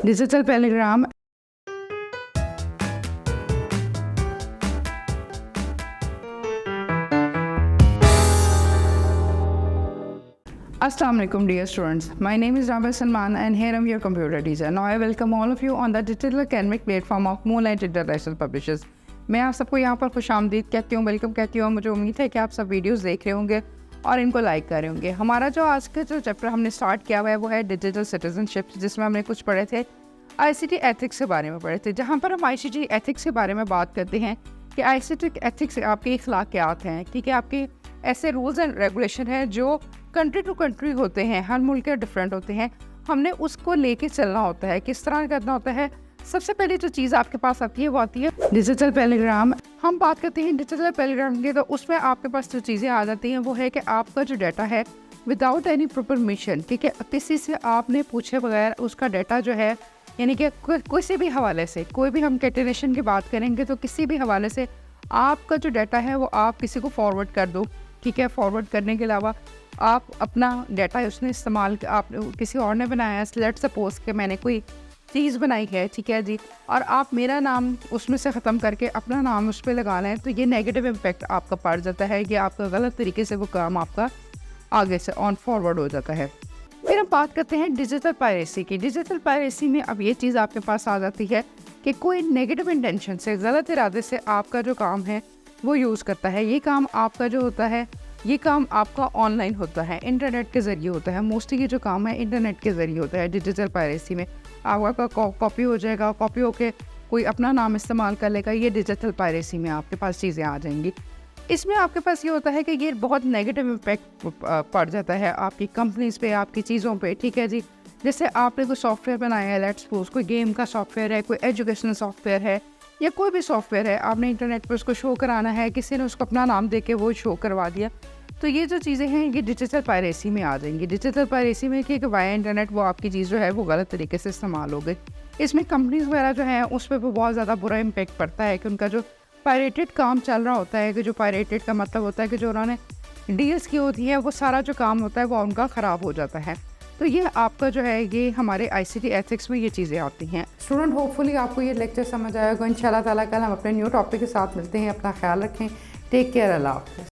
Digital पैराग्राम। Assalamu alaikum dear students. My name is Rabia Salman and here I'm your computer teacher. Now I welcome all of you on the digital academic platform of Moonlight International Publishers. मैं आप सबको यहाँ पर खुशामदीद कहती हूँ, welcome कहती हूँ। मुझे उम्मीद है कि आप सब वीडियोस देख रहे होंगे और इनको लाइक कर रहे होंगे। हमारा जो आज का जो चैप्टर हमने स्टार्ट किया हुआ है वो है डिजिटल सिटीजनशिप, जिसमें हमने कुछ पढ़े थे आईसीटी एथिक्स के बारे में पढ़े थे, जहाँ पर हम आईसीटी एथिक्स के बारे में बात करते हैं कि आईसीटी एथिक्स आपके अखलाकियात हैं, ठीक है, आपके ऐसे रूल्स एंड रेगुलेशन हैं जो कंट्री टू कंट्री होते हैं, हर मुल्क के डिफरेंट होते हैं। हमने उसको लेके चलना होता है, किस तरह करना होता है। सबसे पहले जो चीज़ आपके पास आती है वो आती है डिजिटल पैराग्राम। हम बात करते हैं डिजिटल पैराग्राम की, तो उसमें आपके पास जो चीज़ें आ जाती हैं वो है कि आपका जो डाटा है विदाउट एनी परमिशन, ठीक है, किसी से आपने पूछे बगैर उसका डाटा जो है, यानी कि किसी भी हवाले से, कोई भी हम कैटेनेशन की बात करेंगे तो किसी भी हवाले से आपका जो डाटा है वो आप किसी को फॉरवर्ड कर दो, ठीक है। फॉरवर्ड करने के अलावा आप अपना डाटा उसने इस्तेमाल, आप किसी और ने बनाया है, लेट सपोज कि मैंने कोई चीज़ बनाई है, ठीक है जी, और आप मेरा नाम उसमें से ख़त्म करके अपना नाम उस पर लगा लें, तो ये नेगेटिव इम्पैक्ट आपका पड़ जाता है कि आपका गलत तरीके से वो काम आपका आगे से ऑन फॉरवर्ड हो जाता है। फिर हम बात करते हैं डिजिटल पायरेसी की। डिजिटल पायरेसी में अब ये चीज़ आपके पास आ जाती है कि कोई नेगेटिव इंटेंशन से, गलत इरादे से आपका जो काम है वो यूज़ करता है। ये काम आपका जो होता है, ये काम आपका ऑनलाइन होता है, इंटरनेट के ज़रिए होता है। मोस्टली ये जो काम है इंटरनेट के ज़रिए होता है। डिजिटल पायरेसी में आपका कॉपी हो जाएगा, कॉपी होके कोई अपना नाम इस्तेमाल कर लेगा, ये डिजिटल पायरेसी में आपके पास चीज़ें आ जाएंगी। इसमें आपके पास ये होता है कि ये बहुत नेगेटिव इम्पैक्ट पड़ जाता है आपकी कंपनीज़ पे, आपकी चीज़ों पे, ठीक है जी। जैसे आपने कोई सॉफ्टवेयर बनाया है, लेट्स सपोज कोई गेम का सॉफ्टवेयर है, कोई एजुकेशनल सॉफ्टवेयर है, या कोई भी सॉफ्टवेयर है, आपने इंटरनेट पर उसको शो कराना है, किसी ने उसको अपना नाम दे के वो शो करवा दिया, तो ये जो चीज़ें हैं ये डिजिटल पायरेसी में आ जाएंगी। डिजिटल पायरेसी में कि वाया इंटरनेट वो आपकी चीज़ जो है वो गलत तरीके से इस्तेमाल हो गई। इसमें कंपनीज वगैरह जो हैं उस पर बहुत ज़्यादा बुरा इम्पैक्ट पड़ता है कि उनका जो पायरेटेड काम चल रहा होता है, कि जो पायरेटेड का मतलब होता है कि जो उन्होंने डील्स की होती है वो सारा जो काम होता है वो उनका ख़राब हो जाता है। तो ये आपका जो है ये हमारे आईसीटी एथिक्स में ये चीज़ें आती हैं। स्टूडेंट, होपफुली आपको ये लेक्चर समझ आएगा। इंशाल्लाह ताला कल हम अपने न्यू टॉपिक के साथ मिलते हैं। अपना ख्याल रखें। Take care. अल्लाह हाफ़िज़।